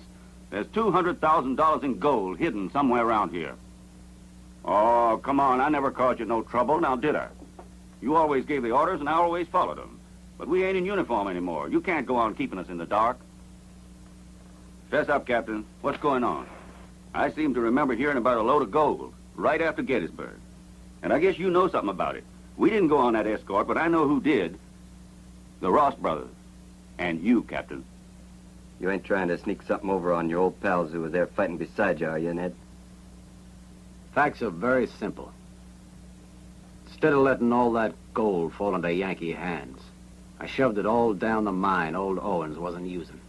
There's $200,000 in gold hidden somewhere around here. Oh, come on. I never caused you no trouble, now did I? You always gave the orders and I always followed them. But we ain't in uniform anymore. You can't go on keeping us in the dark. Fess up, Captain. What's going on? I seem to remember hearing about a load of gold right after Gettysburg. And I guess you know something about it. We didn't go on that escort, but I know who did. The Ross brothers. And you, Captain. You ain't trying to sneak something over on your old pals who were there fighting beside you, are you, Ned? Facts are very simple. Instead of letting all that gold fall into Yankee hands, I shoved it all down the mine old Owens wasn't using.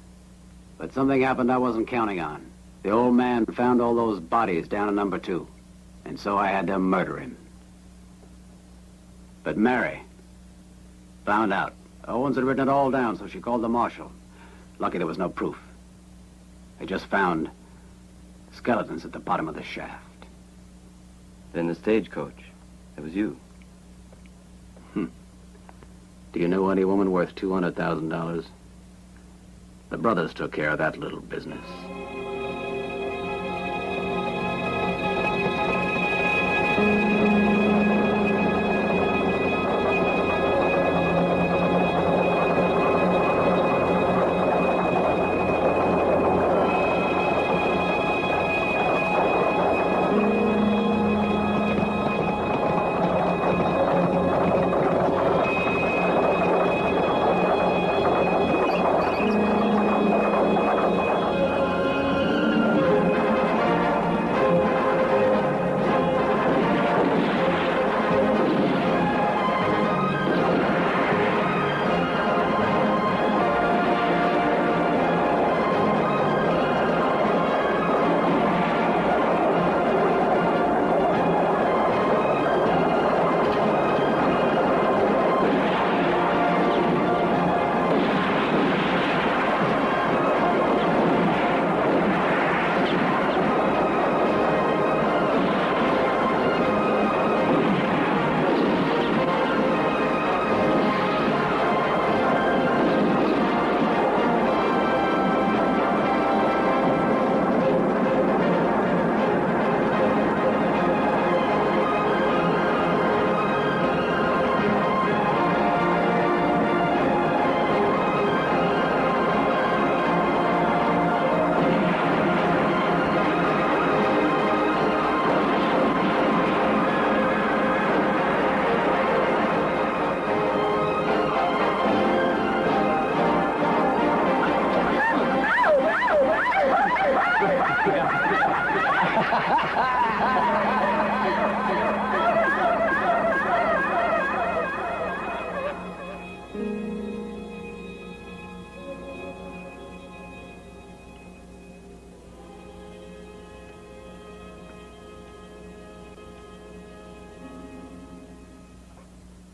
But something happened I wasn't counting on. The old man found all those bodies down in number 2, and so I had to murder him. But Mary found out. Owens had written it all down, so she called the marshal. Lucky there was no proof. They just found skeletons at the bottom of the shaft. Then the stagecoach. It was you. Do you know any woman worth $200,000? The brothers took care of that little business.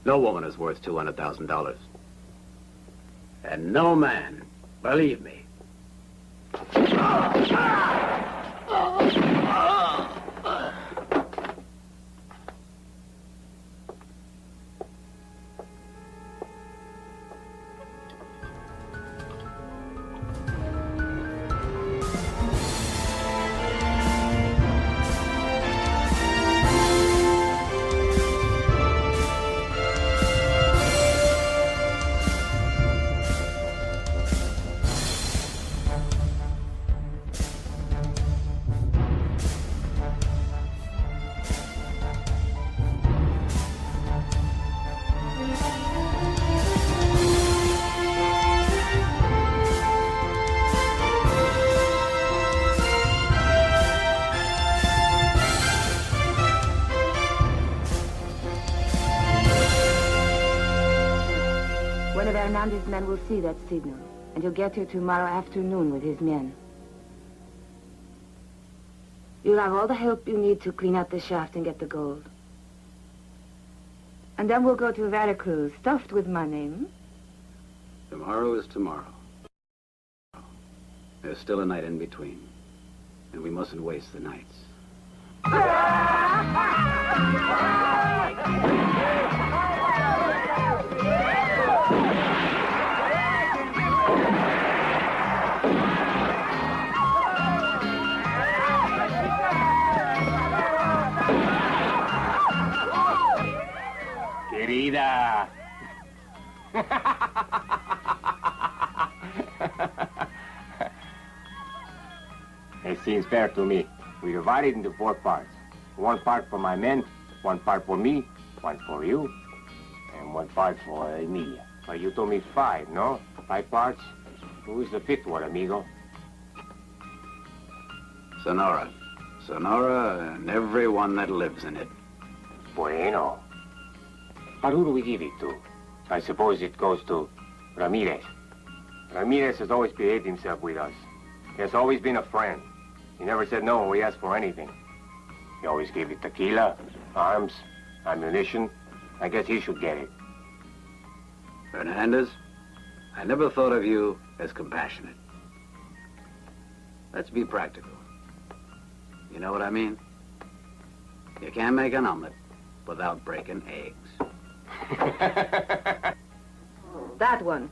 No woman is worth $200,000. And no man, believe me. One of Hernandez's men will see that signal, and he'll get here tomorrow afternoon with his men. You'll have all the help you need to clean out the shaft and get the gold. And then we'll go to Veracruz, stuffed with money. Tomorrow is tomorrow. There's still a night in between, and we mustn't waste the nights. Querida. It seems fair to me. We divide it into 4 parts. 1 part for my men, 1 part for me, 1 for you, and 1 part for Emilia. Well, you told me 5, no? 5 parts? Who is the 5th one, amigo? Sonora. Sonora and everyone that lives in it. Bueno. But who do we give it to? I suppose it goes to Ramirez. Ramirez has always behaved himself with us. He has always been a friend. He never said no when we asked for anything. He always gave it tequila, arms, ammunition. I guess he should get it. Hernandez, I never thought of you as compassionate. Let's be practical. You know what I mean? You can't make an omelet without breaking eggs. That one.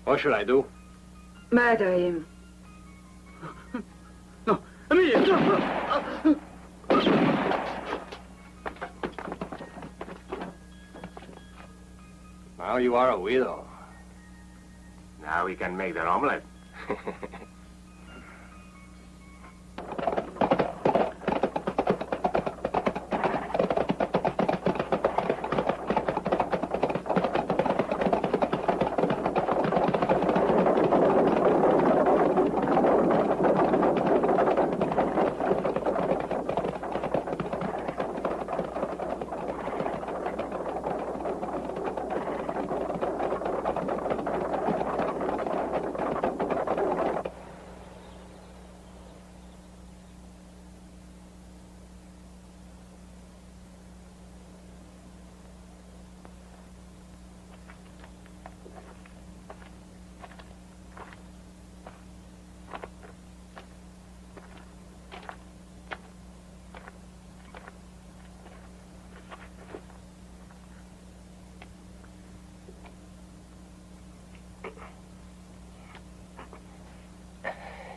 What should I do? Murder him. No, Emilia, no. Now you are a widow. Now we can make that omelet.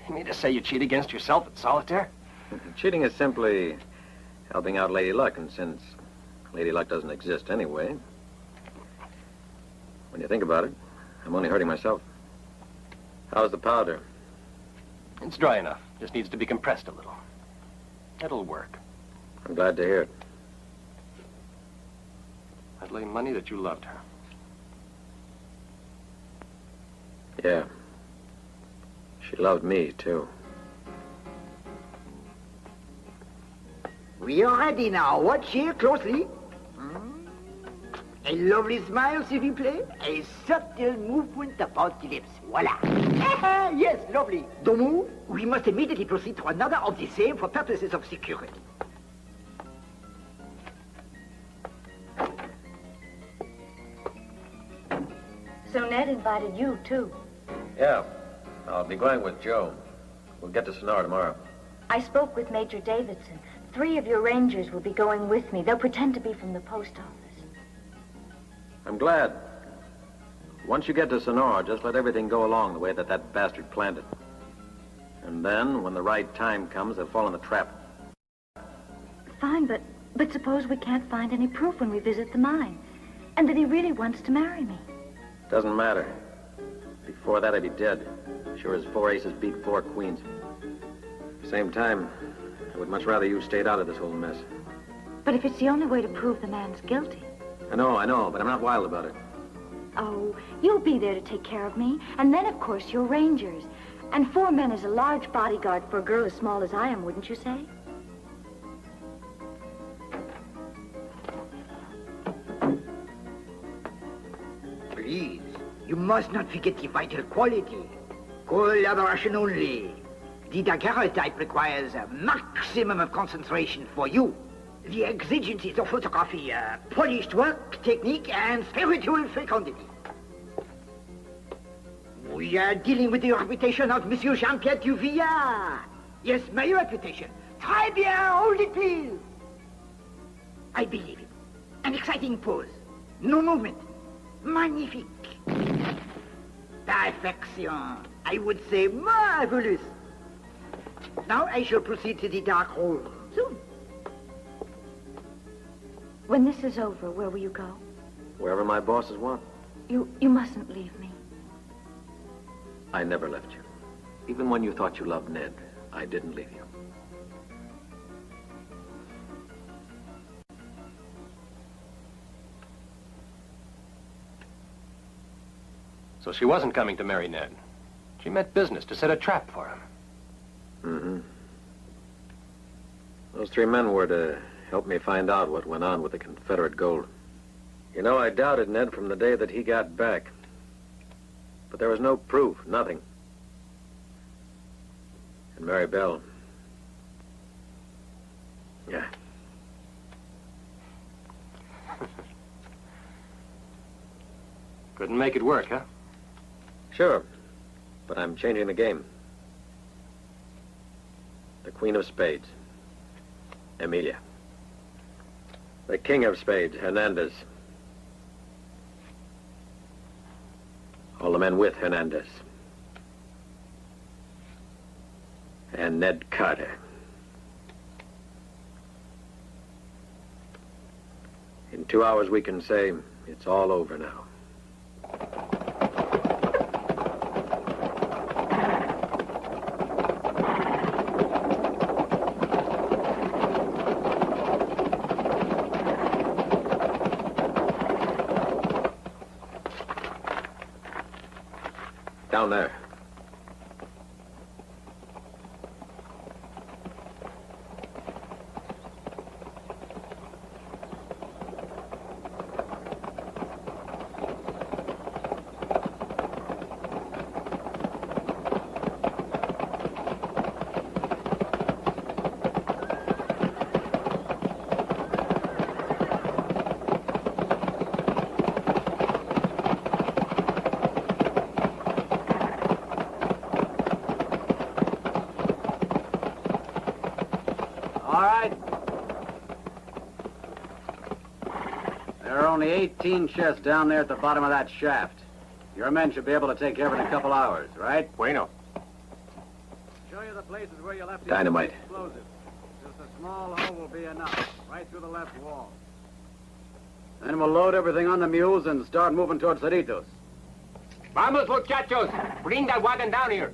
You mean to say you cheat against yourself at solitaire? Cheating is simply helping out Lady Luck, and since Lady Luck doesn't exist anyway, when you think about it, I'm only hurting myself. How's the powder? It's dry enough. Just needs to be compressed a little. It'll work. I'm glad to hear it. I'd lay money that you loved her. Yeah. She loved me, too. We are ready now. Watch here closely. A lovely smile, s'il vous plaît. A subtle movement about the lips. Voila. Yes, lovely. Don't move. We must immediately proceed to another of the same for purposes of security. know Ned invited you, too. Yeah, I'll be going with Joe. We'll get to Sonora tomorrow. I spoke with Major Davidson. 3 of your rangers will be going with me. They'll pretend to be from the post office. I'm glad. Once you get to Sonora, just let everything go along the way that bastard planned it. And then, when the right time comes, they'll fall in the trap. Fine, but suppose we can't find any proof when we visit the mine, and that he really wants to marry me. Doesn't matter. Before that, I'd be dead. Sure as 4 aces beat 4 queens. At the same time, I would much rather you stayed out of this whole mess. But if it's the only way to prove the man's guilty... I know, but I'm not wild about it. Oh, you'll be there to take care of me, and then, of course, your rangers. And 4 men is a large bodyguard for a girl as small as I am, wouldn't you say? Please, you must not forget the vital quality. Collaboration only. The daguerreotype requires a maximum of concentration for you. The exigencies of photography, polished work, technique, and spiritual fecundity. We are dealing with the reputation of Monsieur Jean-Pierre Duvillard. Yes, my reputation. Très bien, hold it, please. I believe it. An exciting pose. No movement. Magnifique. Perfection. I would say marvelous. Now I shall proceed to the dark room. Soon. When this is over, where will you go? Wherever my bosses want. You mustn't leave me. I never left you. Even when you thought you loved Ned, I didn't leave you. So she wasn't coming to marry Ned. She meant business, to set a trap for him. Mm-hmm. Those 3 men were to help me find out what went on with the Confederate gold. You know, I doubted Ned from the day that he got back. But there was no proof, nothing. And Mary Bell... Yeah. Couldn't make it work, huh? Sure, but I'm changing the game. The Queen of Spades, Emilia. The King of Spades, Hernandez. All the men with Hernandez. And Ned Carter. In 2 hours we can say it's all over now. Down there. All right. There are only 18 chests down there at the bottom of that shaft. Your men should be able to take care of it in a couple hours, right? Bueno. Show you the places where you left Dynamite. the explosives. Just a small hole will be enough, right through the left wall. Then we'll load everything on the mules and start moving towards Cerritos. Vamos, muchachos. Bring that wagon down here.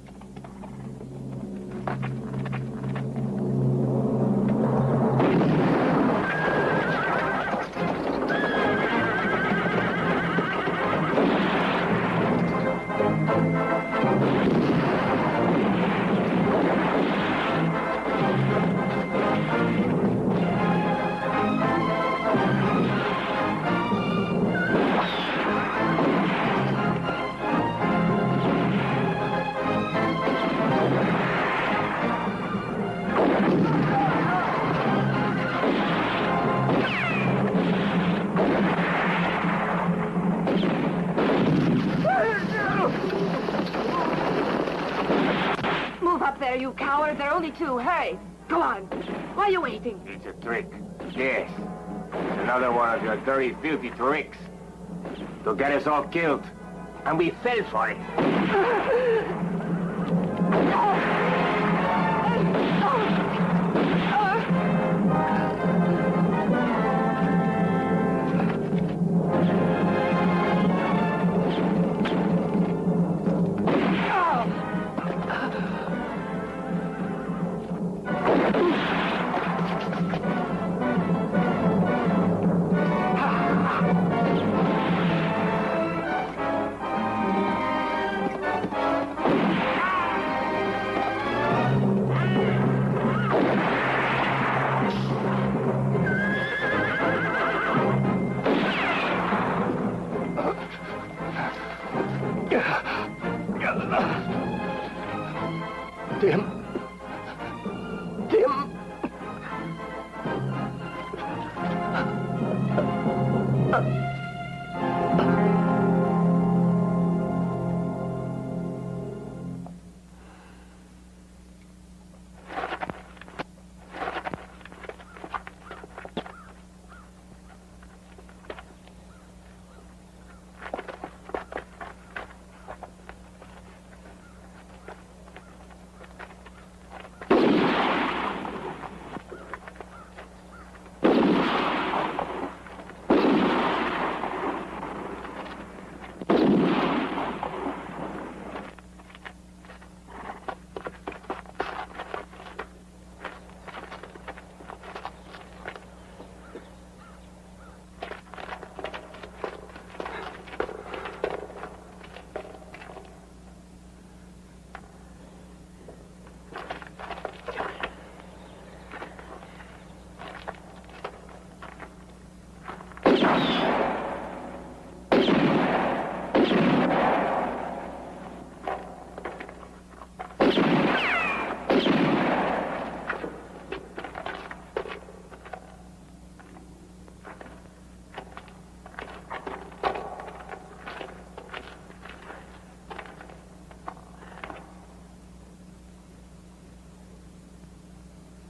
up there, you coward. There are only two. Hurry. Go on. Why are you waiting? It's a trick. Yes. It's another one of your dirty, filthy tricks. To get us all killed. And we fell for it.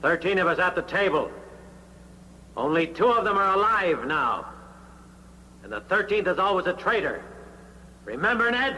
"13 of us at the table. Only 2 of them are alive now. And the 13th is always a traitor. Remember, Ned?"